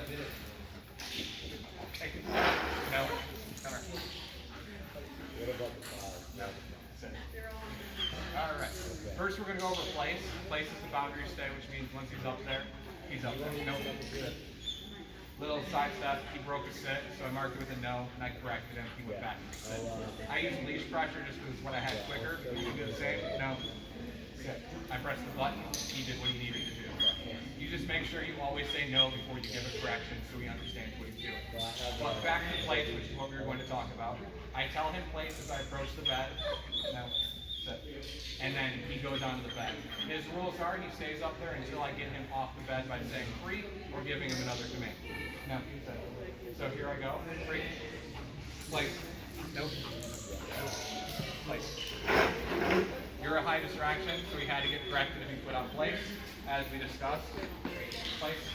Hey, no. Come here. No. Sit. All right. First, we're going to go over place. Place is the boundary stay, which means once he's up there, he's up there. No. Little side step, he broke a sit, so I marked it with a no, and I corrected him. He went back to the sit. I used leash pressure just because it's what I had quicker. You can do the same. No. Sit. I pressed the button. He did what he needed to do. You just make sure you always say no before you give a correction so he understands what he's doing. But back to place, which is what we were going to talk about. I tell him place as I approach the bed. No. Sit. And then he goes onto the bed. His rules are he stays up there until I get him off the bed by saying free or giving him another command. No. So here I go. Free. Place. Nope. Nope. Place. You're a high distraction, so he had to get corrected if he put on place, as we discussed. Place.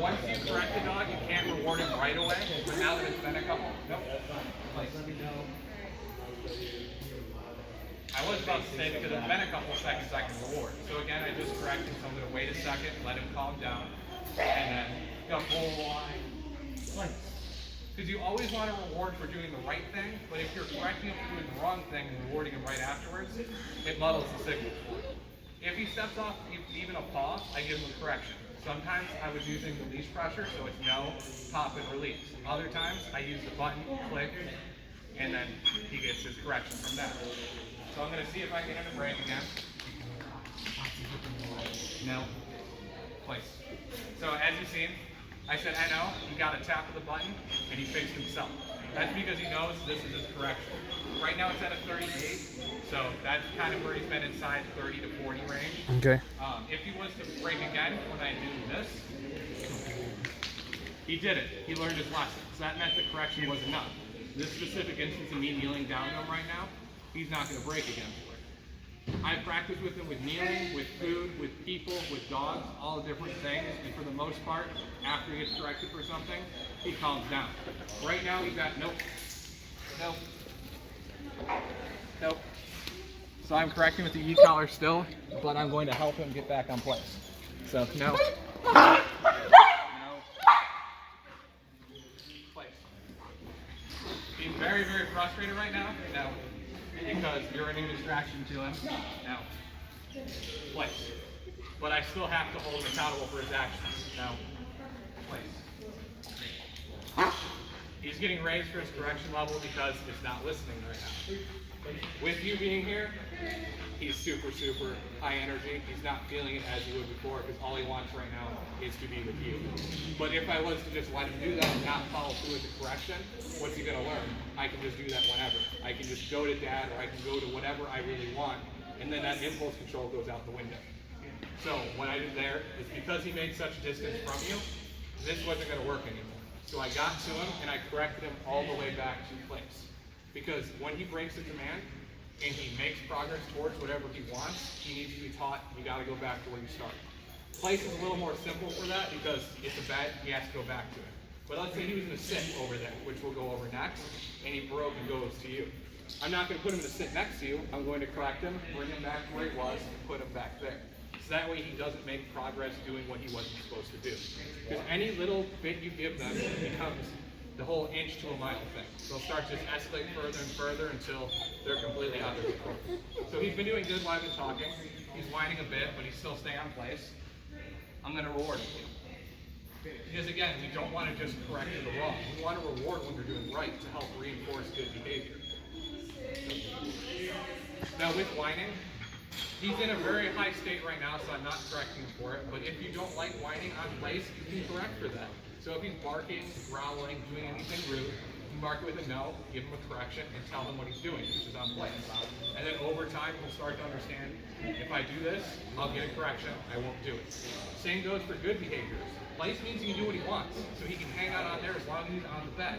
Once you correct the dog, you can't reward him right away. But now that it's been a couple, nope. Place. I was about to say because it's been a couple seconds I can reward. So again, I just corrected, so I'm going to wait a second, let him calm down, and then go full line. Because you always want to reward for doing the right thing, but if you're correcting him for doing the wrong thing and rewarding him right afterwards, it muddles the signal. If he steps off even a paw, I give him a correction. Sometimes I was using the leash pressure, so it's no, pop, and release. Other times I use the button, click, and then he gets his correction from that. So I'm going to see if I can get him to break again. No. Place. So as you've seen, I said, I know, he got a tap of the button, and he fixed himself. That's because he knows this is his correction. Right now it's at a 38, so that's kind of where he's been inside 30 to 40 range. Okay. If he was to break again when I do this, he did it. He learned his lesson. So that meant the correction was enough. This specific instance of me kneeling down to him right now, he's not going to break again for it. I've practiced with him with kneeling, with food, with people, with dogs, all the different things, and for the most part, after he gets corrected for something, he calms down. Right now, he's at nope, nope, nope. So I'm correcting with the e-collar still, but I'm going to help him get back on place. So, no. No. Place. He's very, very frustrated right now. No. Because you're a new distraction to him. Now, place. But I still have to hold him accountable for his actions. Now, place. He's getting raised for his correction level because it's not listening right now. With you being here, he's super, super high energy. He's not feeling it as he would before because all he wants right now is to be with you. But if I was to just let him do that and not follow through with the correction, what's he going to learn? I can just do that whenever. I can just go to dad or I can go to whatever I really want, and then that impulse control goes out the window. So what I did there is because he made such distance from you, this wasn't going to work anymore. So I got to him and I corrected him all the way back to place. Because when he breaks a command and he makes progress towards whatever he wants, he needs to be taught you got to go back to where you started. Place is a little more simple for that because it's a bed, he has to go back to it. But let's say he was in a sit over there, which we'll go over next, and he broke and goes to you. I'm not going to put him in a sit next to you. I'm going to correct him, bring him back to where he was, and put him back there. So that way he doesn't make progress doing what he wasn't supposed to do. Because any little bit you give them becomes the whole inch to a mile thing. They'll start to just escalate further and further until they're completely out of control. So he's been doing good while I've been talking. He's whining a bit, but he's still staying on place. I'm going to reward him. Because again, we don't want to just correct the wrong. We want to reward when they're doing right to help reinforce good behavior. Now with whining, he's in a very high state right now, so I'm not correcting him for it. But if you don't like whining on place, you can correct for that. So if he's barking, growling, doing anything rude, you mark it with a no, give him a correction, and tell him what he's doing, which is on place. And then over time, he'll start to understand, if I do this, I'll get a correction, I won't do it. Same goes for good behaviors. Place means he can do what he wants, so he can hang out on there as long as he's on the bed.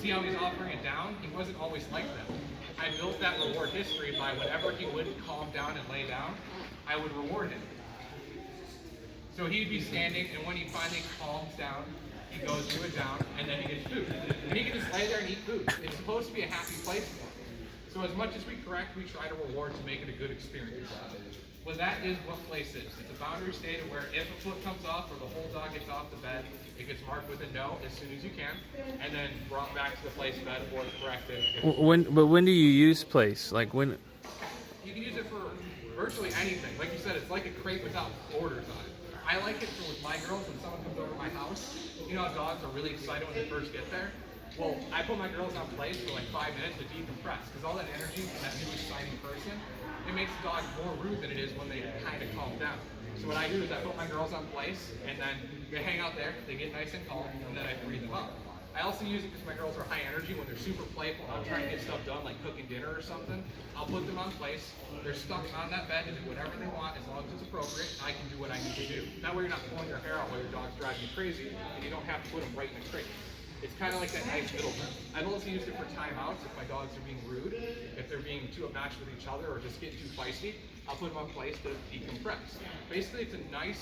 See how he's offering it down? He wasn't always like that. I built that reward history by whenever he wouldn't calm down and lay down, I would reward him. So he'd be standing, and when he finally calms down, he goes to a down, and then he gets food. And he can just lay there and eat food. It's supposed to be a happy place for him. So as much as we correct, we try to reward to make it a good experience. Well, that is what place is. It's a boundary stated where if a foot comes off or the whole dog gets off the bed, it gets marked with a no as soon as you can, and then brought back to the place bed or corrected. When do you use place? Like when? You can use it for virtually anything. Like you said, it's like a crate without borders on it. I like it for with my girls when someone comes over to my house. You know how dogs are really excited when they first get there? Well, I put my girls on place for like 5 minutes to decompress because all that energy from that new exciting person, it makes the dog more rude than it is when they kind of calm down. So what I do is I put my girls on place and then they hang out there, they get nice and calm, and then I free them up. I also use it because my girls are high energy when they're super playful and I'm trying to get stuff done like cooking dinner or something. I'll put them on place. They're stuck on that bed to do whatever they want as long as it's appropriate. I can do what I need to do. That way you're not pulling your hair out while your dog's driving you crazy and you don't have to put them right in a crate. It's kind of like that nice middle ground. I've also used it for timeouts if my dogs are being rude, if they're being too obnoxious with each other or just getting too feisty. I'll put them on place to decompress. Basically, it's a nice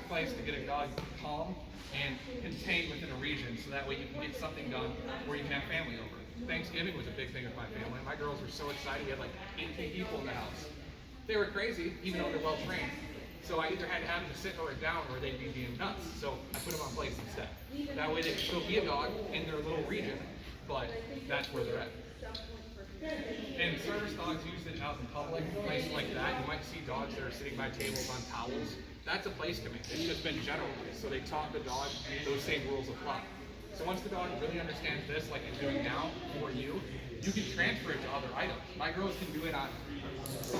place to get a dog calm and contained within a region so that way you can get something done where you can have family over. Thanksgiving was a big thing with my family. My girls were so excited. We had like 18 people in the house. They were crazy, even though they're well trained. So I either had to have them sit or down or they'd be being nuts. So I put them on place instead. That way they can still be a dog in their little region, but that's where they're at. And service dogs use it out in public, places like that. You might see dogs that are sitting by tables on towels. That's a place command. It's just been generalized. So they taught the dog those same rules apply. So once the dog really understands this, like it's doing now for you, you can transfer it to other items. My girls can do it on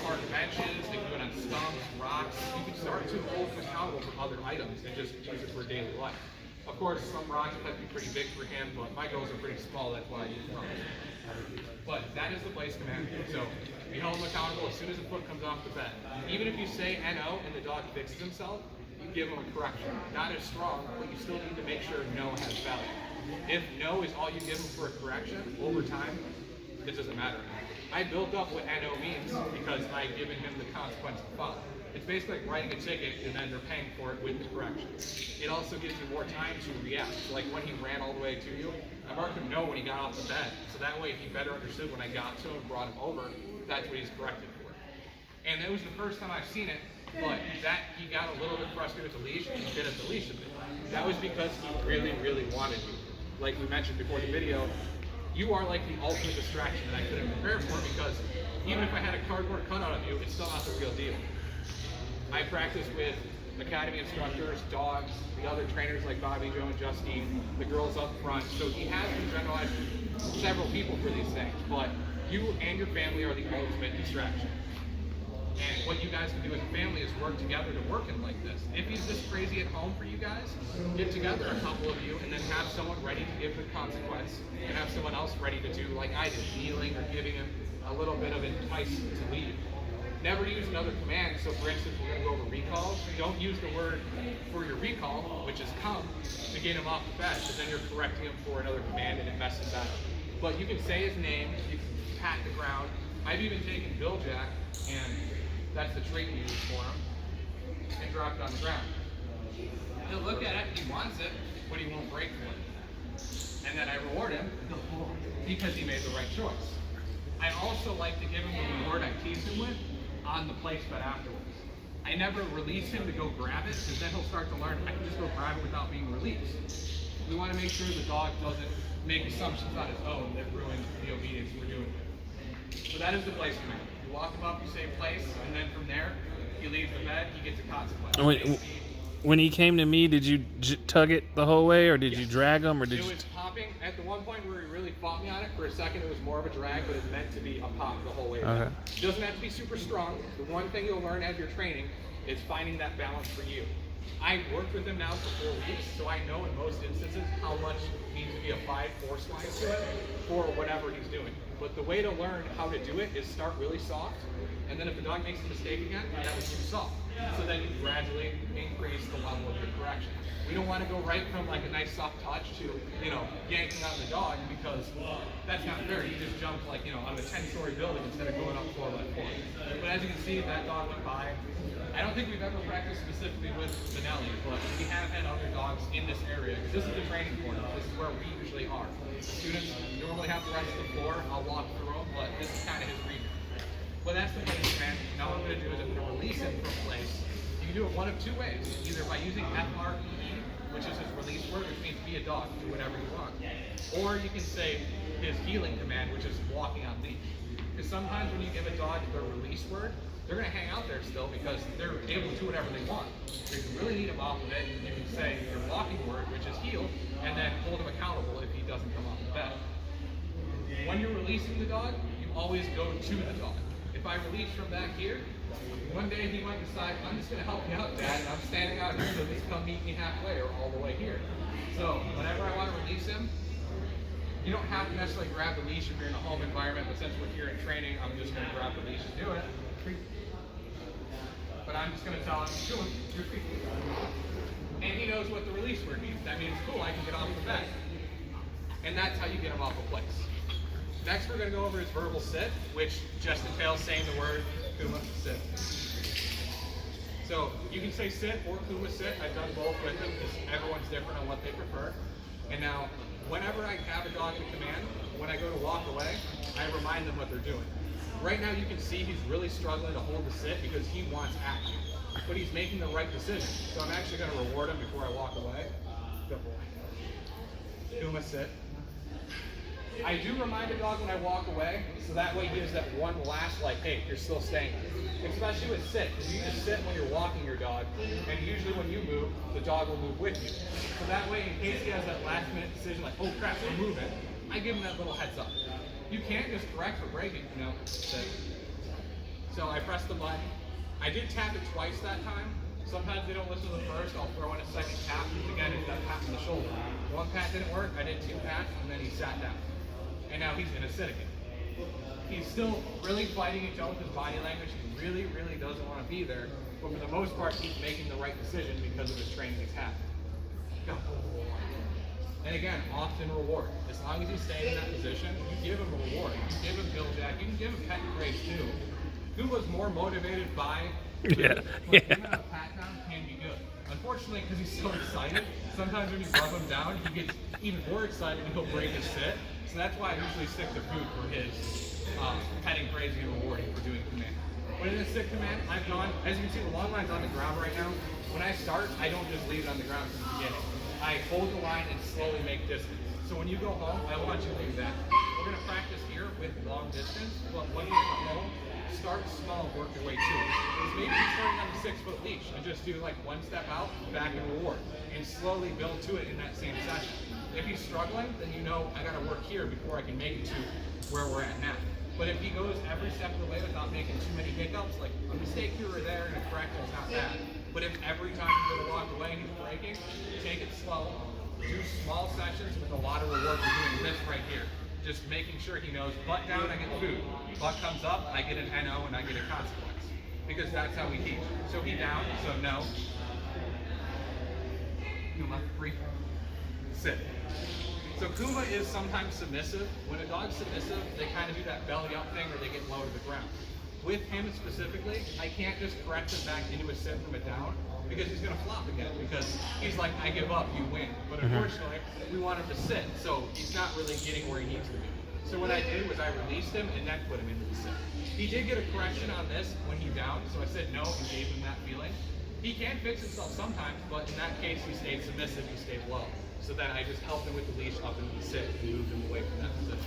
hard benches, they can do it on stumps, rocks. You can start to hold them accountable for other items and just use it for daily life. Of course, some rocks might be pretty big for him, but my girls are pretty small, that's why I use rocks. But that is the place command. So you hold them accountable as soon as the foot comes off the bed. Even if you say NO and the dog fixes himself, you give him a correction. Not as strong, but you still need to make sure no has value. If no is all you give him for a correction, over time, it doesn't matter. I built up what NO means because I've given him the consequence to follow. It's basically like writing a ticket and then they're paying for it with the correction. It also gives you more time to react. So like when he ran all the way to you, I marked him no when he got off the bed. So that way he better understood when I got to him, brought him over, that's what he's corrected for. And it was the first time I've seen it, but that he got a little bit frustrated with the leash and he bit at the leash a bit. That was because he really, really wanted you. Like we mentioned before the video, you are like the ultimate distraction that I couldn't prepare for because even if I had a cardboard cutout of you, it's still not the real deal. I practice with academy instructors, dogs, the other trainers like Bobby, Joe, and Justine, the girls up front. So he has been generalized several people for these things, but you and your family are the ultimate distraction. And what you guys can do as a family is work together to work him like this. If he's this crazy at home for you guys, get together, a couple of you, and then have someone ready to give the consequence, and have someone else ready to do like I did, kneeling or giving him a little bit of advice to leave. Never use another command. So for instance, we're going to go over recalls. Don't use the word for your recall, which is come, to get him off the bed, because then you're correcting him for another command and it messes that up. But you can say his name, you can pat the ground. I've even taken Bill Jack, and that's the trait we use for him, and drop it on the ground. He'll look at it, he wants it, but he won't break for it. And then I reward him because he made the right choice. I also like to give him the reward I teased him with on the place bed afterwards. I never release him to go grab it, because then he'll start to learn I can just go grab it without being released. We want to make sure the dog doesn't make assumptions on his own that ruin the obedience we're doing with him. So that is the place command. You walk him up, you say place, and then from there, he leaves the bed, he gets a consequence. When he came to me, did you tug it the whole way, or did you drag him, or did you? It was popping. At the one point where he really fought me on it, for a second it was more of a drag, but it's meant to be a pop the whole way down. Okay. It doesn't have to be super strong. The one thing you'll learn as you're training is finding that balance for you. I've worked with him now for 4 weeks, so I know in most instances how much needs to be applied force wise to it for whatever he's doing. But the way to learn how to do it is start really soft, and then if the dog makes a mistake again, that was too soft. So then you gradually increase the level of your correction. We don't want to go right from like a nice soft touch to, yanking on the dog, because that's not fair. You just jumped like, on a 10-story building instead of going up 4 by 4. But as you can see, that dog went by. I don't think we've ever practiced specifically with Benelli, but we have had other dogs in this area. This is the training corner. This is where we usually are. Students normally have the rest of the floor. I'll walk through them, but this is kind of his region. But that's the base command. Now what I'm going to do is I'm going to release him from place. You can do it one of two ways. Either by using FRE, which is his release word, which means be a dog, do whatever you want. Or you can say his healing command, which is walking on leash. Because sometimes when you give a dog their release word, they're going to hang out there still because they're able to do whatever they want. So if you really need them off of it, you can say your walking word, which is heal, and then hold him accountable if he doesn't come off the bed. When you're releasing the dog, you always go to the dog. If I release from back here, one day he might decide, I'm just going to help you out, Dad, and I'm standing out here, so just come meet me halfway or all the way here. So whenever I want to release him, you don't have to necessarily grab the leash if you're in a home environment, but since we're here in training, I'm just going to grab the leash and do it. But I'm just going to tell him, do it, you're free. And he knows what the release word means. That means, cool, I can get off the bed. And that's how you get him off a place. Next, we're going to go over his verbal sit, which just entails saying the word Kuma, sit. So you can say sit or Kuma, sit. I've done both with him because everyone's different on what they prefer. And now, whenever I have a dog in command, when I go to walk away, I remind them what they're doing. Right now, you can see he's really struggling to hold the sit because he wants action. But he's making the right decision. So I'm actually going to reward him before I walk away. Good boy. Kuma, sit. I do remind a dog when I walk away, so that way he gives that one last, like, hey, you're still staying. Especially with sit, because you just sit when you're walking your dog, and usually when you move, the dog will move with you. So that way, in case he has that last minute decision, like, oh crap, we're moving, I give him that little heads up. You can't just correct for breaking, you know, sit. So I press the button. I did tap it twice that time. Sometimes they don't listen to the first, I'll throw in a second tap, because again, it's that pat on the shoulder. One pat didn't work, I did two pats, and then he sat down. And now he's in a sit again. He's still really fighting each other with his body language. He really, really doesn't want to be there. But for the most part, he's making the right decision because of his training he's had. Go. And again, often reward. As long as he's staying in that position, you give him a reward. You give him Bill Jack. You can give him pet and praise too. Who was more motivated by Yeah. But giving him a pat down can be good. Unfortunately, because he's so excited, sometimes when you rub him down, he gets even more excited and he'll break his sit. So that's why I usually stick to food for his petting, praising, and rewarding for doing command. But in the sit command, I've gone, as you can see, the long line's on the ground right now. When I start, I don't just leave it on the ground from the beginning. I hold the line and slowly make distance. So when you go home, I want you to do that. We're going to practice here with long distance, but when you get home, start small, work your way to it. Because maybe you're starting on the 6-foot leash and just do like one step out, back and reward, and slowly build to it in that same session. If he's struggling, then you know I got to work here before I can make it to where we're at now. But if he goes every step of the way without making too many hiccups, like a mistake here or there and a correction is not bad. But if every time you go to walk away and he's breaking, take it slow. Do small sessions with a lot of reward for doing this right here. Just making sure he knows, butt down, I get food. Butt comes up, I get an NO and I get a consequence. Because that's how we teach. So he down, so no. Kuma, free. Sit. So Kuma is sometimes submissive. When a dog's submissive, they kind of do that belly up thing or they get low to the ground. With him specifically, I can't just correct him back into a sit from a down because he's going to flop again because he's like, I give up, you win. But unfortunately, we want him to sit, so he's not really getting where he needs to be. So what I did was I released him and then put him into the sit. He did get a correction on this when he downed, so I said no and gave him that feeling. He can fix himself sometimes, but in that case, he stayed submissive, he stayed low. So then I just helped him with the leash up into the sit and moved him away from that position.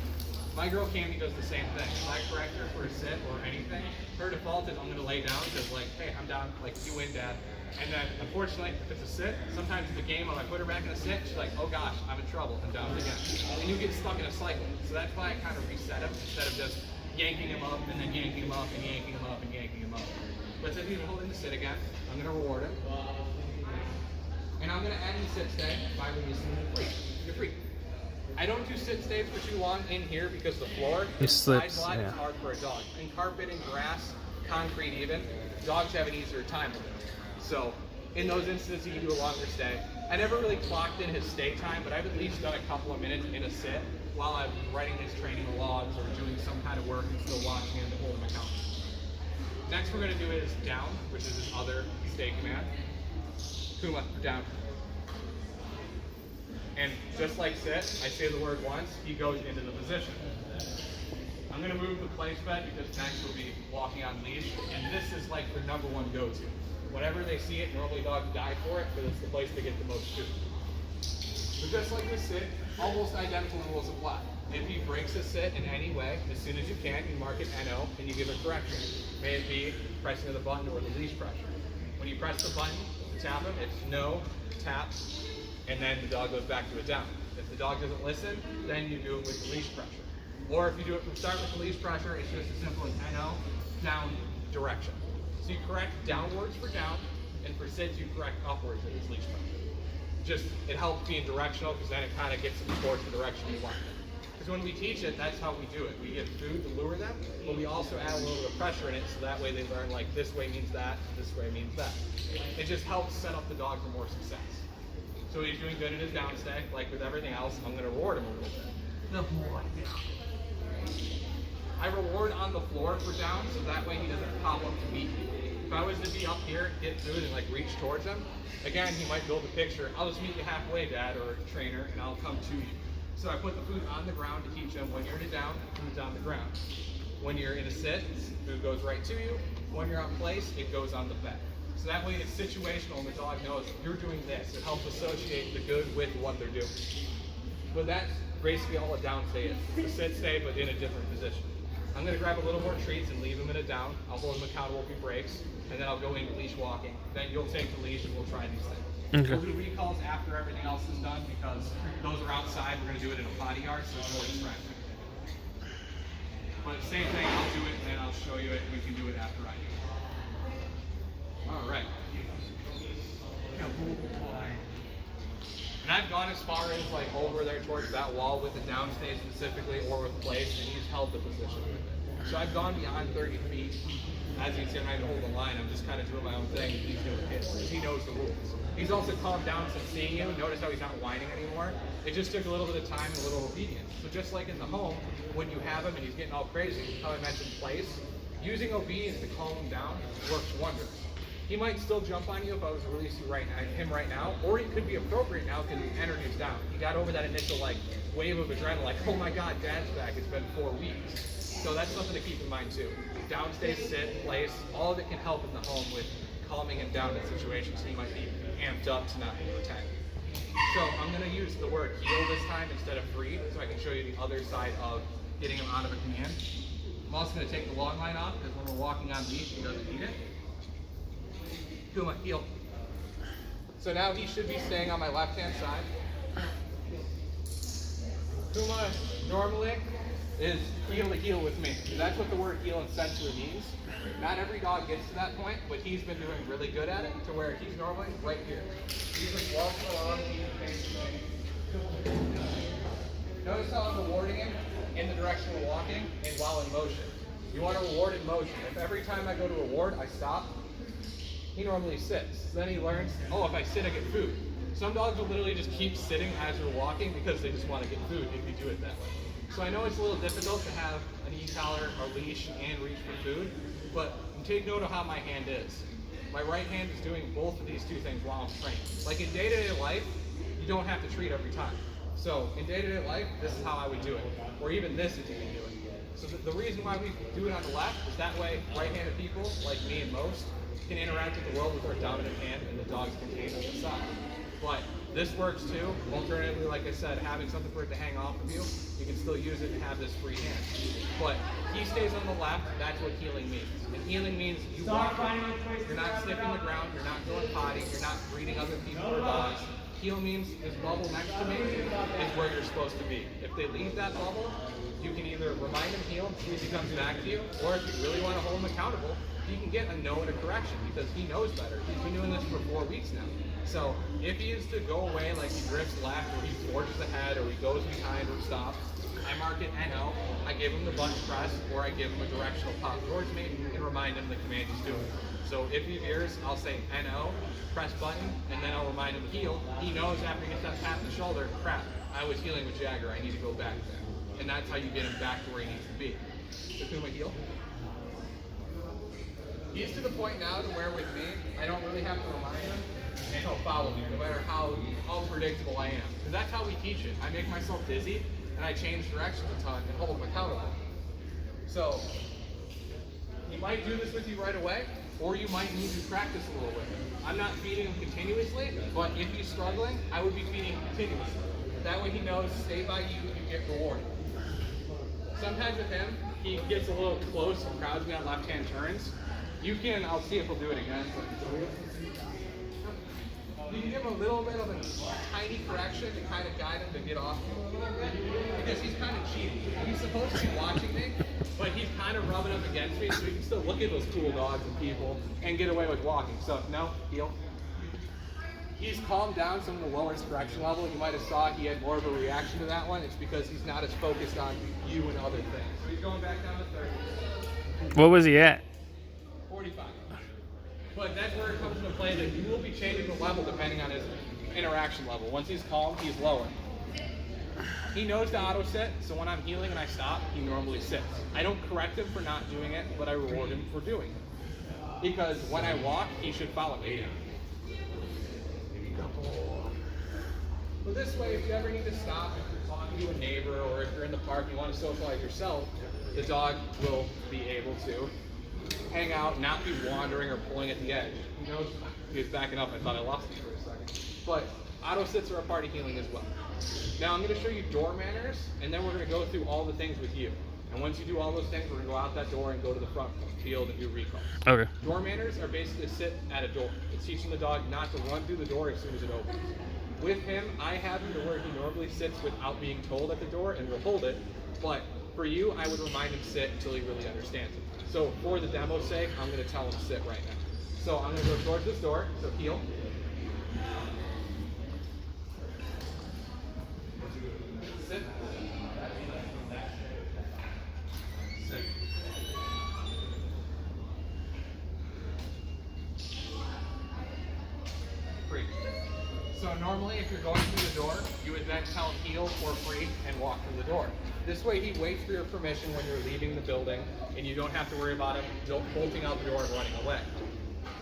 My girl Candy does the same thing. If I correct her for a sit or anything, her default is I'm going to lay down because like, hey, I'm down, like you win, Dad. And then unfortunately, if it's a sit, sometimes in the game when I put her back in a sit, she's like, oh gosh, I'm in trouble, and down again. And you get stuck in a cycle. So that's why I kind of reset him instead of just yanking him up and then yanking him up and yanking him up and yanking him up. But since he's holding the sit again, I'm going to reward him. And I'm going to add in sit stay by releasing him free. You're free. I don't do sit stays for too long in here because the floor slips, slides a lot. yeah. It's hard for a dog. In carpet and grass, concrete even, dogs have an easier time with it. So in those instances, you can do a longer stay. I never really clocked in his stay time, but I've at least done a couple of minutes in a sit while I'm writing his training logs or doing some kind of work and still watching him to hold him accountable. Next we're going to do is down, which is his other stay command. Kuma, down. And just like sit, I say the word once, he goes into the position. I'm gonna move the place bed because next we'll be walking on leash, and this is like their number one go-to. Whenever they see it, normally dogs die for it, but it's the place they get the most food. So just like the sit, almost identical rules apply. If he breaks a sit in any way, as soon as you can, you mark it NO and you give a correction. May it be pressing of the button or the leash pressure. When you press the button to tap him, it's no, tap, and then the dog goes back to a down. If the dog doesn't listen, then you do it with the leash pressure. Or if you do it from start with the leash pressure, it's just as simple as NO, down, direction. So you correct downwards for down, and for sits you correct upwards with his leash pressure. Just, it helps being directional because then it kind of gets them towards the direction you want them. Because when we teach it, that's how we do it. We give food to lure them, but we also add a little bit of pressure in it so that way they learn like this way means that, this way means that. It just helps set up the dog for more success. So he's doing good in his downstay, like with everything else, I'm going to reward him a little bit. The boy. I reward on the floor for down, so that way he doesn't pop up to meet me. If I was to be up here, get food, and like reach towards him, again, he might build a picture. I'll just meet you halfway, Dad, or trainer, and I'll come to you. So I put the food on the ground to teach him when you're in a down, food's on the ground. When you're in a sit, food goes right to you. When you're on place, it goes on the bed. So that way it's situational and the dog knows you're doing this. It helps associate the good with what they're doing. But that's basically all a down stay is. It's a sit stay, but in a different position. I'm going to grab a little more treats and leave him in a down. I'll hold him accountable if he breaks, and then I'll go into leash walking. Then you'll take the leash and we'll try these things. Okay. We'll do recalls after everything else is done because those are outside. We're going to do it in a potty yard, so it's more distracting. But same thing, I'll do it and then I'll show you it. We can do it after I do it. All right. And I've gone as far as like over there towards that wall with the downstay specifically or with place, and he's held the position with it. So I've gone beyond 30 feet. As you can see, I'm not even holding the line. I'm just kind of doing my own thing. He's doing his because he knows the rules. He's also calmed down since seeing you. Notice how he's not whining anymore. It just took a little bit of time and a little obedience. So just like in the home, when you have him and he's getting all crazy, how I mentioned place, using obedience to calm him down works wonders. He might still jump on you if I was to release you him right now, or he could be appropriate now because his energy's down. He got over that initial like wave of adrenaline, like, oh my God, Dad's back. It's been 4 weeks. So that's something to keep in mind too. Downstay, sit, place, all of it can help in the home with calming him down in situations he might be amped up to not be protected. So I'm going to use the word heel this time instead of free, so I can show you the other side of getting him out of a command. I'm also going to take the long line off because when we're walking on leash, he doesn't need it. Kuma, heel. So now he should be staying on my left-hand side. Kuma normally is heel to heel with me. That's what the word heel in sensory means. Not every dog gets to that point, but he's been doing really good at it to where he's normally right here. He's just walking along, he's facing me. Notice how I'm rewarding him in the direction we're walking and while in motion. You want to reward in motion. If every time I go to reward, I stop, he normally sits. Then he learns, oh, if I sit, I get food. Some dogs will literally just keep sitting as you're walking because they just want to get food if you do it that way. So I know it's a little difficult to have an e-collar, a leash, and reach for food, but take note of how my hand is. My right hand is doing both of these two things while I'm training. Like in day-to-day life, you don't have to treat every time. So in day-to-day life, this is how I would do it. Or even this if you can do it. So the reason why we do it on the left is that way right-handed people, like me and most, can interact with the world with our dominant hand and the dog's contained on the side. But this works too. Alternatively, like I said, having something for it to hang off of you, you can still use it and have this free hand. But he stays on the left, that's what healing means. And healing means you walk, you're not sniffing the ground, you're not going potty, you're not breeding other people or dogs. Heel means this bubble next to me is where you're supposed to be. If they leave that bubble, you can either remind him heel, see if he comes back to you, or if you really want to hold him accountable, he can get a no and a correction because he knows better. He's been doing this for 4 weeks now. So if he is to go away like he drifts left or he forges ahead or he goes behind or stops, I mark it NO, I give him the button press, or I give him a directional pop towards me and remind him the command he's doing. So if he veers, I'll say NO, press button, and then I'll remind him to heel. He knows after he gets that pat in the shoulder, crap, I was healing with Jagger, I need to go back there. And that's how you get him back to where he needs to be. So Kuma, heel. He's to the point now to where with me, I don't really have to remind him, and he'll follow me, no matter how unpredictable I am. Because that's how we teach it. I make myself dizzy, and I change directions a ton and hold him accountable. So he might do this with you right away, or you might need to practice a little bit. I'm not feeding him continuously, but if he's struggling, I would be feeding him continuously. That way he knows, stay by you, you get rewarded. Sometimes with him, he gets a little close and crowds me on left-hand turns. You can, I'll see if he'll do it again. You can give him a little bit of a tiny correction to kind of guide him to get off you a little bit, because he's kind of cheating. He's supposed to be watching me, but he's kind of rubbing up against me, so he can still look at those cool dogs and people and get away with walking. So, no, heel. He's calmed down some of the lower correction level. You might have saw he had more of a reaction to that one. It's because he's not as focused on you and other things. So he's going back down to 30. What was he at? 45. But that's where it comes into play that you will be changing the level depending on his interaction level. Once he's calm, he's lower. He knows to auto sit, so when I'm healing and I stop, he normally sits. I don't correct him for not doing it, but I reward him for doing it. Because when I walk, he should follow me. But this way, if you ever need to stop, if you're talking to a neighbor or if you're in the park and you want to socialize yourself, the dog will be able to hang out, not be wandering or pulling at the edge. He knows he was backing up. I thought I lost him for a second. But auto sits are a part of healing as well. Now I'm going to show you door manners, and then we're going to go through all the things with you. And once you do all those things, we're going to go out that door and go to the front field and do recall. Okay. Door manners are basically sit at a door. It's teaching the dog not to run through the door as soon as it opens. With him, I have him to where he normally sits without being told at the door and will hold it. But for you, I would remind him to sit until he really understands it. So for the demo's sake, I'm going to tell him to sit right now. So I'm going to go towards this door, so heel. Sit. Sit. Free. So normally if you're going through the door, you would then tell him heel or free and walk through the door. This way he waits for your permission when you're leaving the building and you don't have to worry about him bolting out the door and running away.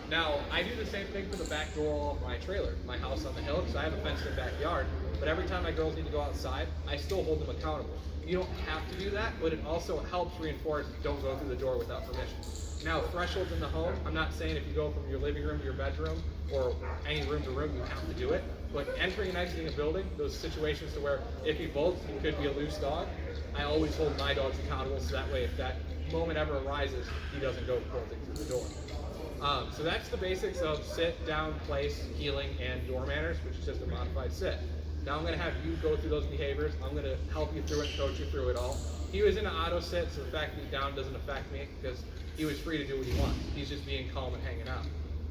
Now, I do the same thing for the back door of my trailer, my house on the hill, because I have a fenced-in backyard, but every time my girls need to go outside, I still hold them accountable. You don't have to do that, but it also helps reinforce don't go through the door without permission. Now, thresholds in the home, I'm not saying if you go from your living room to your bedroom or any room to room, you have to do it. But entering and exiting a building, those situations to where if he bolts, he could be a loose dog, I always hold my dogs accountable so that way if that moment ever arises, he doesn't go bolting through the door. So that's the basics of sit, down, place, healing, and door manners, which is just a modified sit. Now I'm going to have you go through those behaviors. I'm going to help you through it, coach you through it all. He was in an auto sit, so the fact that he's down doesn't affect me because he was free to do what he wants. He's just being calm and hanging out.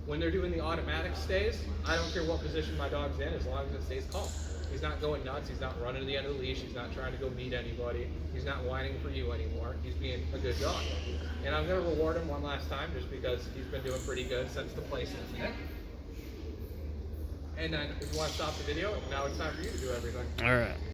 When they're doing the automatic stays, I don't care what position my dog's in as long as it stays calm. He's not going nuts, he's not running to the end of the leash, he's not trying to go meet anybody, he's not whining for you anymore, he's being a good dog. And I'm going to reward him one last time just because he's been doing pretty good since the place incident. And then if you want to stop the video, now it's time for you to do everything. All right.